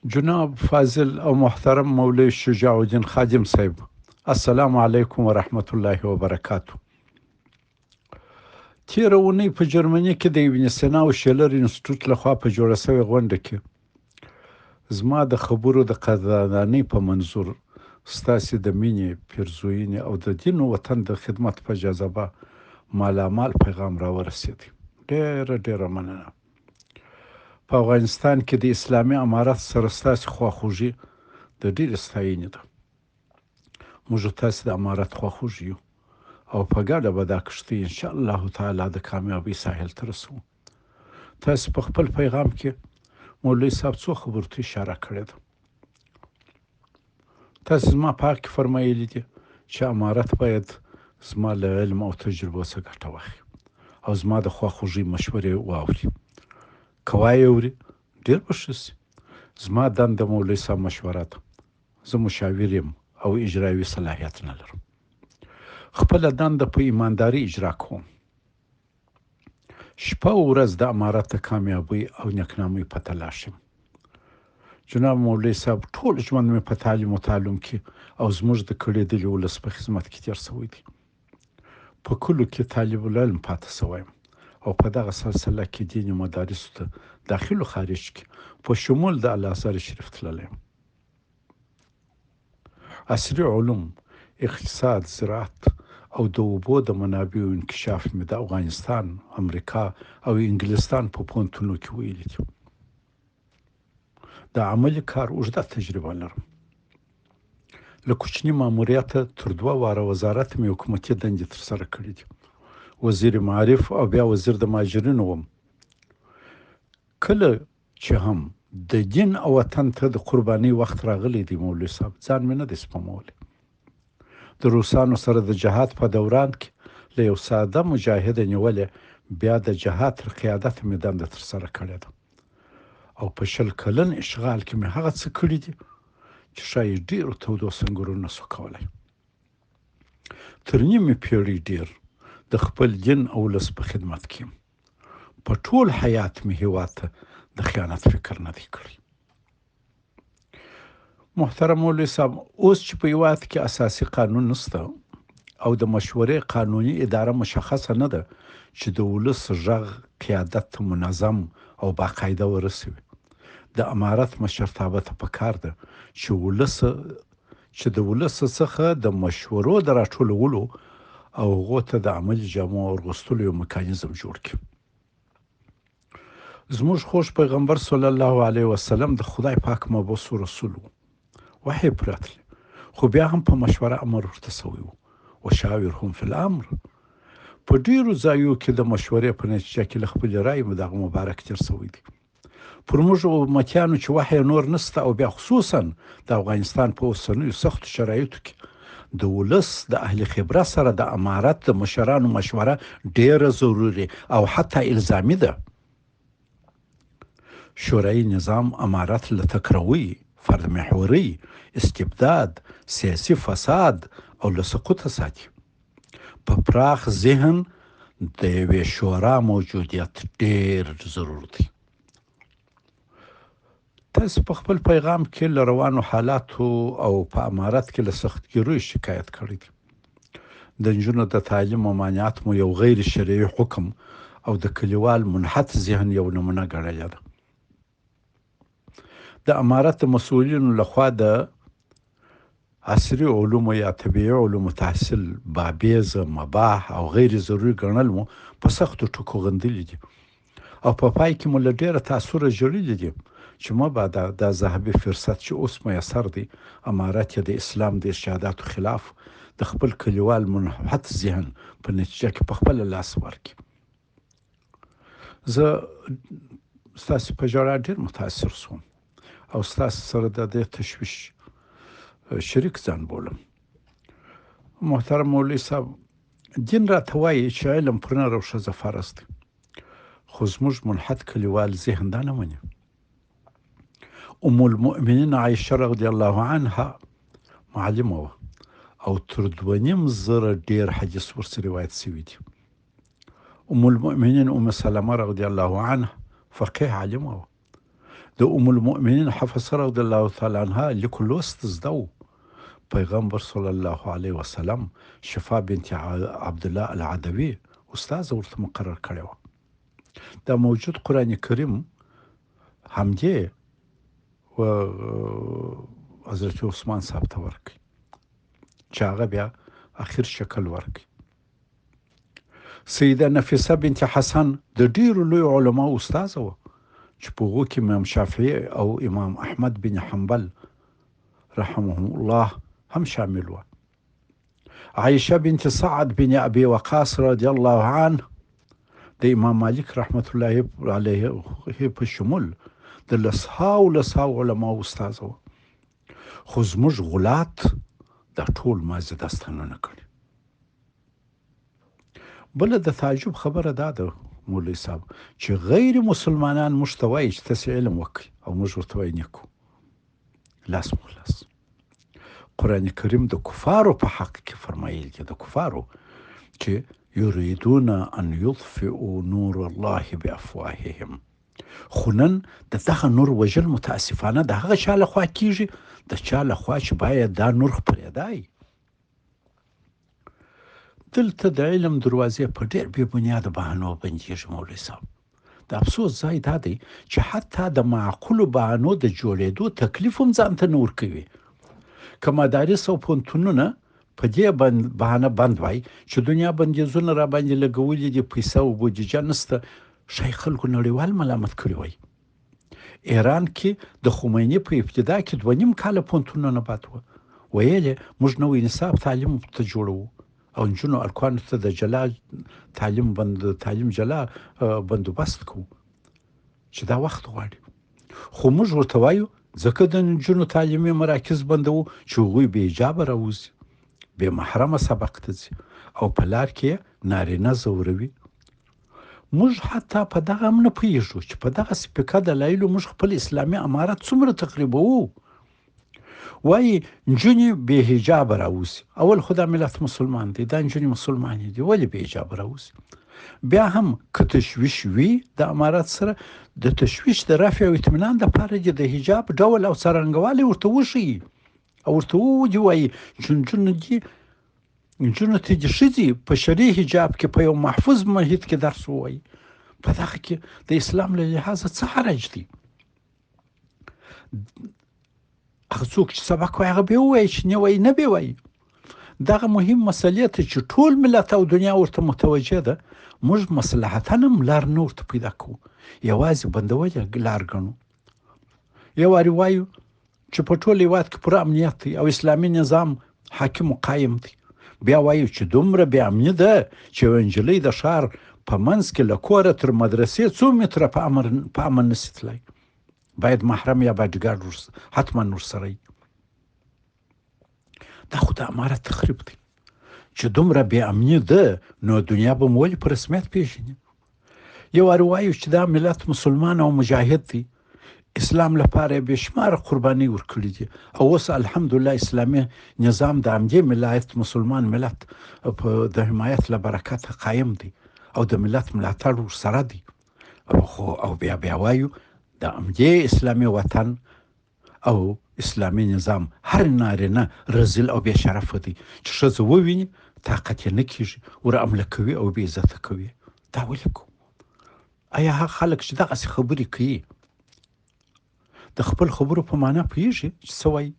جناب فاضل او محترم مولوي شجاع الدین خادم صاحب، السلام علیکم ورحمت الله وبرکاتو. تېره اونۍ په جرمني کې د ابن سینا او شیلر انسټیټوټ لخوا په جوړه شوې غونډه کې زما د خبرو د قدردانۍ په منظور ستاسې د مینې، پیرزوینې او د دین او وطن د خدمت په جذبه مالامال پیغام راورسېد. ډېره مننه. په افغانستان کې د اسلامي امارت سره ستاسې خواخوږي د ډېرې ستاینې ده. موږ تاسې د امارت خواخوږي یو او په ګډه به دا کښتۍ انشاءالله تعالی د کامیابۍ ساحل ته رسوو. تاسې په خپل پیغام کې مولوي صاحب څو خبرو ته اشاره کړې ده. تاسې زما په حق کې فرمایلي دي چې امارت باید زما له علم او تجربو څخه ګټه واخلي او زما د خواخوږۍ مشورې واوري. که وایې اوري ډېر به ښه شي. زما دنده مولوي صاحب مشوره ده. زه مشاور یم او اجرایوي صلاحیت نه لرم. خپله دنده په ایمانداري اجرا کوم. شپه او ورځ د امارت د کامیابۍ او نیکنامۍ په تلاش یم. جناب مولوي صاحب، ټول ژوند مې په تعلیم و تعلم کې او زموږ د کړېدلي ولس په خدمت کې تېر شوی دی. په کلو کې طالب العلم پاتې شوی یم او په دغه سلسله کې دیني مدارسو ته داخل و خارج کې په شمول د الازهر شریف تللی یم. عصري علوم، اقتصاد، زراعت او د اوبو د منابعو انکشاف مې د افغانستان، امریکا او انګلستان په پوهنتونو کې ویلي دي. د عملي کار اوږده تجربه لرم. له کوچني ماموریته تر 2 واره وزارت مې حکومتي دندې ترسره کړي دي. وزیر معارف او بیا وزیر د مهاجرینو وم. کله چې هم د دین او وطن ته د قربانۍ وخت راغلی دی مولوي صاحب، ځان مې نه دی سپمولی. د روسانو سره د جهاد په دوران کې له یو ساده مجاهد نیولې بیا د جهاد تر قیادت مې دنده ترسره کړې ده او په 20 کلن اشغال کې مې هغه څه کړي دي چې ښایي ډېرو تودو سنګرونو نسو کولی. تر نیمې پېړۍ ډېر د خپل دین او ولس په خدمت کې یم. په ټول حیات مې هېواد ته د خیانت فکر نه دی کړی. محترم مولوي صاحب، اوس چې په هېواد کې اساسي قانون نشته او د مشورې قانوني اداره مشخصه نه ده چې د ولس غږ قیادت ته منظم او باقاعده ورسوي، د امارت مشرتابه ته پکار ده چې د ولس څخه د مشورو د راټولولو او هغو ته د عملي جامو ورغوستلو یو میکانیزم جوړ کړي. زموږ خوږ پیغمبر صلی الله علیه وسلم د خدای پاک مبعوث رسول و. وحی پراتلی خو بیا هم په مشوره امر ورته سوی و. وشاورهم فی الامر. په ډیرو ځایو کې د مشورې په نتیجه کې له خپلې رایې مو دغه مبارک تېر سوی دی. پر موږ امتیانو چې وحی نور نسته او بیا خصوصا د افغانستان په اوسنیو سختو شرایطو کې د ولس د اهل خبره سره د امارت د مشرانو مشوره ډیره ضروري او حتی الزامي ده. شورای نظام امارت له تکروي، فرد محوري، استبداد، سیاسي فساد او له سقوطه ساتي. په پراخ ذهن د یوې شورا موجودیت ډیر ضرور دی. تاسو په خپل پیغام کې له روانو حالاتو او په امارت کې له سختګیریو شکایت کړی دی. د نجونو د تعلیم ممانعت مو یو غیر شرعي حکم او د کلیوال منحت ذهن یو نمونه ګڼلې ده. د امارت د مسؤلینو لخوا د عصري علومو یا طبیعي علومو تحصیل بابیزه، مباح او غیر ضروري ګڼل مو په سختو ټکو غندلي دي او په پای کې مو له ډېره تاثره ژړلي دي چې مبادا دا ذهبي فرصت چې اوس میسر دی امارت یې د اسلام د ارشاداتو خلاف د خپل کلیوال منحت ذهن په نتیجه کې په خپله لاس ورکړي. زه ستاسې په ژړا ډېر متاثر شوم او ستاسې سره د دې تشویش شریک ځان بولم. محترم مولوي صاحب، دین راته وایي چې علم پر نر او ښځه فرض دی، خو زموږ منحت کلیوال ذهن دا نه مني. ام المؤمنین عایشه رضی الله عنها معلمه وه او تر 2,500 ډیر حدیث ورڅخه روایت شوي دي. ام المؤمنین ام سلمه رضی الله عنها فقیه عالمه وه. د ام المؤمنین حفصه رضی الله تعالی عنها لیک لوست زده و. پیغمبر صلی الله علیه وسلم شفا بنت عبد الله العدوی استاد ورته مقرر کړی و. دا موجود قرآن کریم همدې و حضرت عثمان صاحب ته ورکړي چې هغه بیا اخر شکل ورکړي. سیده نفیسه بنت حسن د ډیرو لوی علماء استاد و چې په هغو کې امام شافعي او امام احمد بن حنبل رحمهم الله هم شامل و. عائشه بنت سعد بن ابي وقاص رضی الله عنه د امام مالک رحمت الله علیه په شمول د لسهاو علماء استاد و. خو زموږ غلات دا ټول مازه داستانونه کړي. بله د تعجب خبره دا ده مولوي صاحب چې غیر مسلمانان موږ ته وایي چې تاسې علم وکړئ او موږ ورته وایي نه کوو. لاس مخلص. قرآن کریم د کفارو په حق کې فرمایل دي، د کفارو چې یریدون ان یطفئوا نور الله بافواههم. خو نن د دغه نور وژل متاسفانه د هغه چا لخوا کیږي د چا لخوا چې باید دا نور خپرېدای. دلته د علم دروازې په ډېر بې بنیاده بهانو بندېږي مولوي صاحب. د افسوس ځای دا دی چې حتی د معقولو بهانو د جوړېدو تکلیف هم ځان ته نه ورکوي. که مدارس او پوهنتونونه په دې بهانه بند وای چې دنیا بندیزونه را باندې لګولي دي، پیسه او بودیجه نسته، شای خلکو نړیوال ملامت کړي وای. ایران کې د خمیني په ابتدا کې 2.5 کاله پوهنتونونه بند و. ویل موږ نوی نصاب تعلیم ته جوړو او نجونو الکوانو ته د جلا تعلیم جلا بندوبست کوو چې دا وخت غواړي. خو موږ ورته وایو ځکه د نجونو تعلیمي مراکز بندوو چې هغوی بې حجابه راوځي، بې محرمه سبق ته ځي او په لار کې نارینه ځوروي. موږ حتی په دغه هم نه پوهېږو چې په دغه سپیکه دلایلو موږ خپل اسلامي امارت څومره تقریبوو. وایي نجونې بې حجابه راوځي. اول خو دا ملت مسلمان دی، دا نجونې مسلمانې دي، ولې بې حجابه راوځي؟ بیا هم که تشویش وي د امارت سره، د تشویش د رفع او اطمینان دپاره دې د حجاب ډول او څرنګوالی ورته وښیي او ورته ووایي وایي چې نجونو ته دې ښځې په شرعي حجاب کې په یو محفوظ محیط کې درس ووایي. په دغه کې د اسلام له لحاظه څه حرج دی؟ هغه څوک چې سبق وایي هغه بیا ووایي، چې نه وایي نه بیا وایي. دغه مهم مسئلې ته چې ټول ملت او دنیا ورته متوجه ده، موږ مصلحتاً هم لار نه ورته پیدا کوو، یوازې بندول یې لار ګڼو. یو وارې وایو چې په ټول هېواد کې پوره امنیت دی او اسلامي نظام حاکم و قایم دی. بیا وایو چې دومره بې امني ده چې یوه نجلۍ د ښار په منځ کې له کوره تر مدرسې 2 متره په امن نشي تللی، باید محرم یا باډیګارډ حتما ورسره وي. دا خو د امارت تخریب دی چې دومره بې امني ده، نو دنیا به مو ولې په رسمیت پېژني. یو وارې وایو چې دا ملت مسلمان او مجاهد دی، اسلام لپاره بې شماره قربانۍ ورکړي دي او اوس الحمدلله اسلامي نظام د همدې ملت مسلمان ملت د حمایت له برکته قایم دی او د ملت ملاتړ ورسره دی. او بیا وایو د همدې اسلامي وطن او اسلامي نظام هر نارینه رذیل او بې شرفه دی چې ښځه وویني طاقت یې نه کېږي، ور عمله کوي او بې عزته کوي. دا ولې کوو؟ آیا هغه خلک چې دغسې خبرې کوي د خپل خبرو په معنا پوهېږي چې څه وایي؟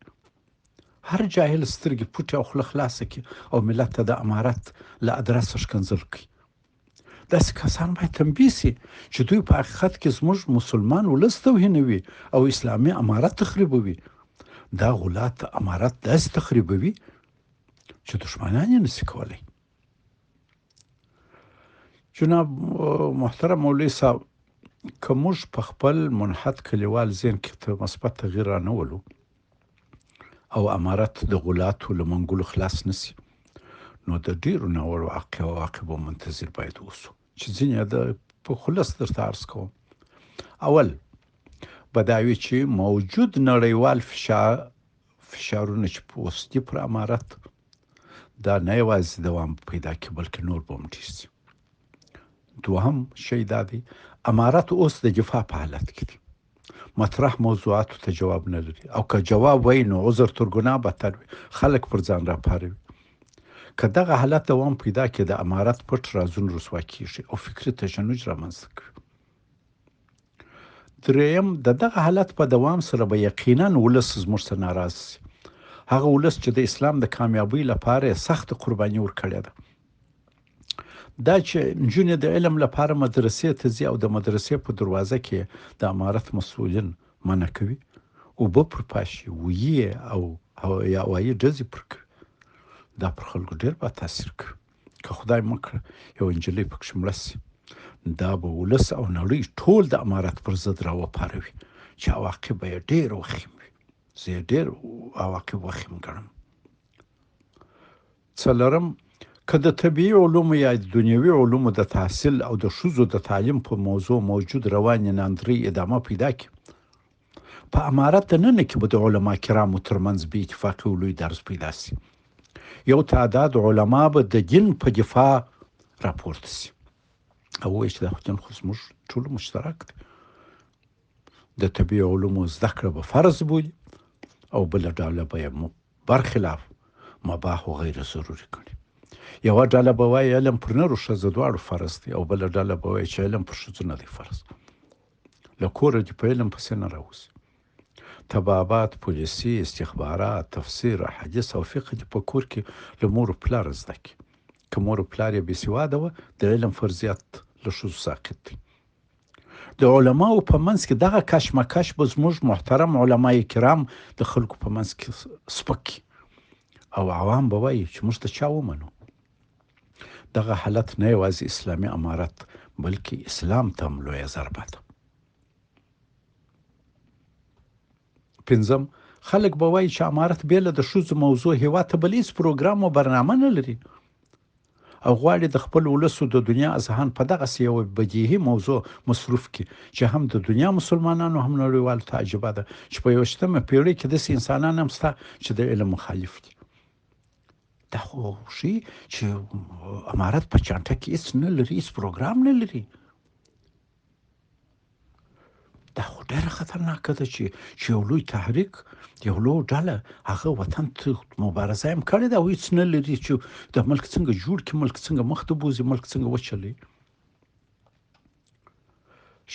هر جاهل سترګې پټې او خوله خلاصه کړي او ملت ته د امارت له ادرسه ښکنځل کوي. داسې کسان باید تنبیه سي چې دوی په حقیقت کې زموږ مسلمان ولس توهینوي او اسلامي امارت تخریبوي. دا غلات امارت داسې تخریبوي چې دښمنان یې نشي کولی. جناب محترم مولوي صاحب، که موږ په خپل منحط کلیوال ذهن کې مثبت تغییر رانولو او امارت د غلاتو له منګولو خلاص نشي، نو د ډیرو ناوړو عواقبو منتظر باید اوسو چې ځینې د په خلص درته عرض کوم. اول به دا وي چې موجود نړیوال فشارونه چې په اوس دي پر امارت، دا نه یوازې دوام پیدا کړي بلکې نور به هم ډېر شي. دوهم شی دا دی امارت اوس د دفاع په حالت کې دی. مطرح موضوعاتو ته جواب نه لري، او که جواب وای نو عذر تر ګناه بدتر وي، خلک پر ځان راپاروي. که دغه حالت دوام پیدا کړي د امارت پټ رازونه رسوا کیږي او فکري تشنج رامنځته کوي. دریم، د دغه حالت په دوام سره به یقینا ولس زموږ څخه ناراض سي. هغه ولس چې د اسلام د کامیابۍ لپاره سخت قرباني ورکړې ده. دا چې نجونې د علم لپاره مدرسې ته ځي او د مدرسې په دروازه کې د امارت مسؤلین منع کوي، اوبه پر پاشي، ویې او هوایي ډزې پر کوي، دا پر خلکو ډېر بد تاثیر کوي. که خدای مه کړه یو نجلۍ پکښې مړه سي، دا به ولس او نړۍ ټول د امارت پر ضد راوپاروي چې عواقب به یې ډېر وخیم وي. زه یې ډېر عواقب وخیم ګڼم. څلورم، که د طبیعي علومو یا دنیوي علومو د تحصیل او د ښځو د تعلیم په موضوع موجود روانې ناندرۍ ادامه پیدا کړي، په امارت دننه کې به د علما کرامو ترمنځ بې اتفاقي او لوی درز پیدا سي. یو تعداد علما به د دین په دفاع راپورته سي او وایي چې دا دین خو زموږ ټولو مشترک دی. د طبیعي علومو زده کړه به فرض بولي او بله ډله به یې برخلاف مباح و غیر ضروري ګڼي. یوه ډله به وایي علم پر نر و ښځه دواړو فرض دی، او بله ډله به وایي چې علم پر ښځو نه دی فرض. له کوره دې په علم پسې نه راوځي. طبابات، پولیسي، استخبارات، تفسیر، حدیث او فقه دې په کور کې له مور و پلار زده کړي. که مور و پلار یې بېسواده وه، د علم فرضیت له ښځو ساقط دی. د علماو په منځ کې دغه کشمکش به زموږ محترم علمای کرام د خلکو په منځ کې سپک او عوام به وایي چې موږ ته چا ومنو. دغه حالت نه یوازې اسلامي امارت بلکې اسلام ته هم لویه ضربه ده. پنځم، خلک به وایي چې امارت بې له د ښځو موضوع هېواد ته بل هېڅ پروګرام او برنامه نه لري او غواړي د خپل ولسو د دنیا اذهان په دغسې یوه بدیهي موضوع مصروف کړي چې هم د دنیا مسلمانانو هم نړیوالو ته عجیبه ده چې په 21مه پېړۍ کې داسې انسانان هم شته چې د علم مخالف دي. دا خو ښیي چې امارت په چانټه کې هېڅ نه لري، هېڅ پروګرام نه لري. دا خو ډېره خطرناکه ده چې یو لوی تحریک، یو لوی ډله هغه وطن ته مبارزه هم کړې ده او هېڅ نه لري چې د ملک څنګه جوړ کړي، ملک څنګه مخ ته بوځي، ملک څنګه وچلوي.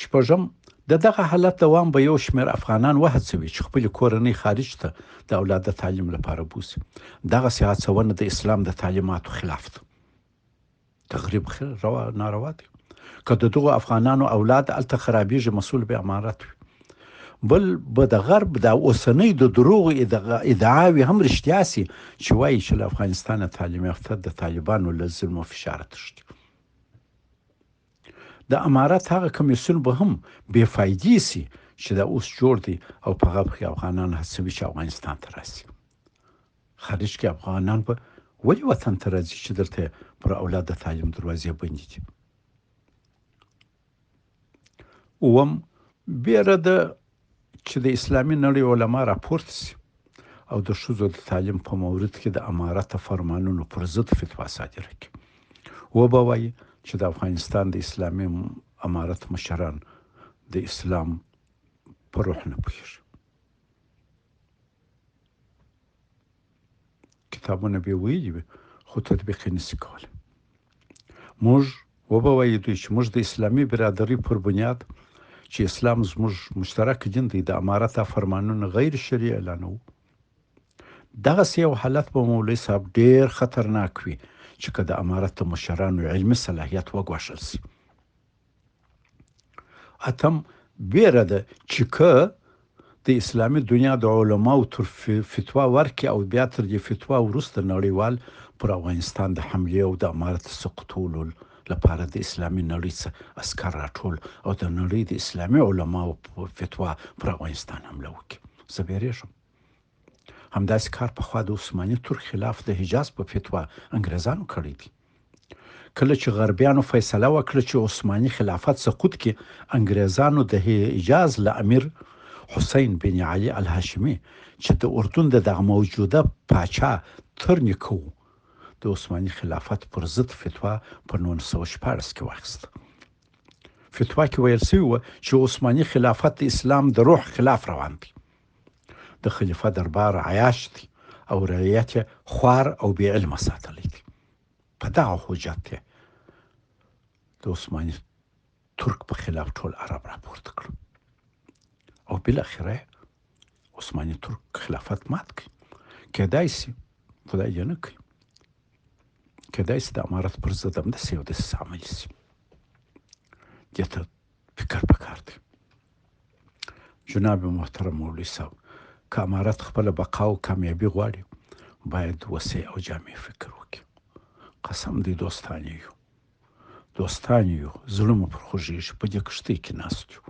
شپږم، د دغه حالت دوام به یو شمېر افغانان وهڅوي چې خپلې کورنۍ خارج ته د اولاد د تعلیم لپاره بوځي. دغسې هڅونه د اسلام د تعلیماتو خلاف ده. تغریب ناروا دی. که د دغو افغانانو اولاد هلته خرابېږي، مسؤل به امارت وي. بل به د غرب د اوسنۍ د دروغو ادعاوې هم رښتیا سي چې وایي چې له افغانستانه تعلیم یافته د طالبانو له ظلم و فشاره تښتي. د امارت هغه کمیسیون به هم بې فایدې سي چې دا اوس جوړ دی او په هغه کې افغانان هڅوي چې افغانستان ته راسي. خارج کې افغانان به ولې وطن ته راځي چې دلته پر اولاد د تعلیم دروازې بندې دي. اووم، بیره ده چې د اسلامي نړۍ علما راپورته سي او د ښځو د تعلیم په مورد کې د امارت فرمانونو پر ضد فتوا صادره کړي. وبه وایي چې د افغانستان د اسلامي امارت مشران د اسلام په روح نه پوهېږي. کتابونه به ویلي وي خو تطبیق یې نشي کولی. موږ وبه وایي دوی چې موږ د اسلامي برادرۍ پر بنیاد چې اسلام زموږ مشترک دین دی، د امارت فرمانونه غیر شرعي اعلانوو. دغسې یو حالت به مولوي صاحب ډېر خطرناک وي چې که د امارت د مشرانو علمي صلاحیت وګوښل سي. اتم، بیره ده چې که د اسلامي دنیا د علماو تر فتوا ورکړي او بیا تر دې فتوا وروسته نړیوال پر افغانستان د حملې او د امارت سقوطولو لپاره د اسلامي نړۍ څخه عسکر راټول او د نړۍ د اسلامي علماو په فتوا پر افغانستان حمله وکړي. زه بیریږم. همداسې کار پخوا د عثماني ترک خلاف د حجاز په فتوا انګریزانو کړی دی. کله چې غربیانو فیصله وکړه چې عثماني خلافت سقوط کړي، انګریزانو د حجاز له امیر حسین بن علي الهاشمي چې د اردن د دغه موجوده پاچا تر نیکه و، د عثماني خلافت پر ضد فتوا په 1914 کې واخیسته. فتوا کې ویل شوی و چې عثماني خلافت د اسلام د روح خلاف روان دی. د خلیفه دربار عیاش دی او رعیت خوار او بې علمه ساتلی دی. په دغه حجت د عثماني ترک په خلاف ټول عرب راپورته کړ او بالاخره عثماني ترک خلافت مات کړ. کېدای شي خدای دې نه کړي، کېدای شي د امارت پر ضد همداسې یو دسیسه عملي شي. دې ته فکر پکار دی. جناب محترم مولوي صاحب، که امارت خپله بقا او کامیابي غواړي باید وسیع او جامع فکر وکړي. قسم دی دوستان یو، زړه مو پر خوږېږي، په دې کښتۍ کې ناست یو.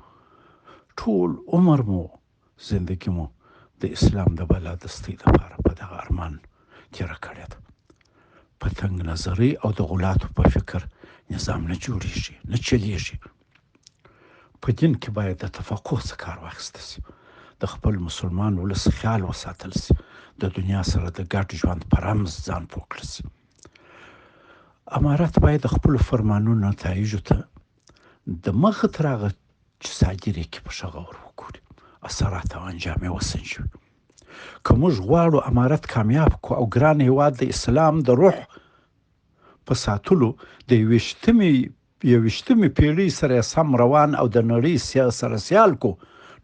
ټول عمر مو زندګي مو د اسلام د بالادستۍ دپاره په دغه ارمان تېره کړې ده. په تنګ نظرۍ او د غلاتو په فکر نظام نه جوړېږي، نه چلیږي. په دین کې باید د تفقه څخه کار واخیسته شي، د خپل مسلمان ولس خیال وساتل شي، د دنیا سره د ګډ ژوند په رمز ځان پوه کړل شي. امارت باید د خپلو فرمانونو نتایجو ته د مخه تر هغه چې صادر یې کړي په ښه غور وګوري، اثرات او انجام یې وسنجوي. که موږ غواړو امارت کامیاب کړو او ګران هېواد د اسلام د روح په ساتلو د یویشتمې پیړۍ سره سم روان او د نړۍ سره سیال کو،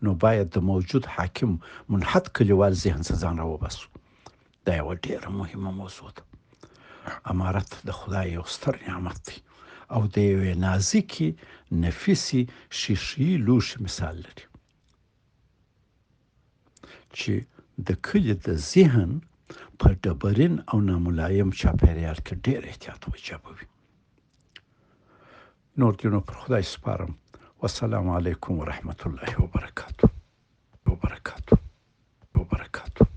نو باید د موجود حاکم منحط کلیوال ذهن څخه ځان راوباسو. دا یوه ډېره مهمه موضوع ده. امارت د خدای یو ستر نعمت دی او د یوې نازکې نفیسې ښیښې لوښي مثال لري چې د کلي د ذهن په ډبرین او ناملایم چاپیریال کې ډېر احتیاط وجبوي. نور دې نو پر خدای سپارم. والسلام علیکم ورحمة الله وبرکاته.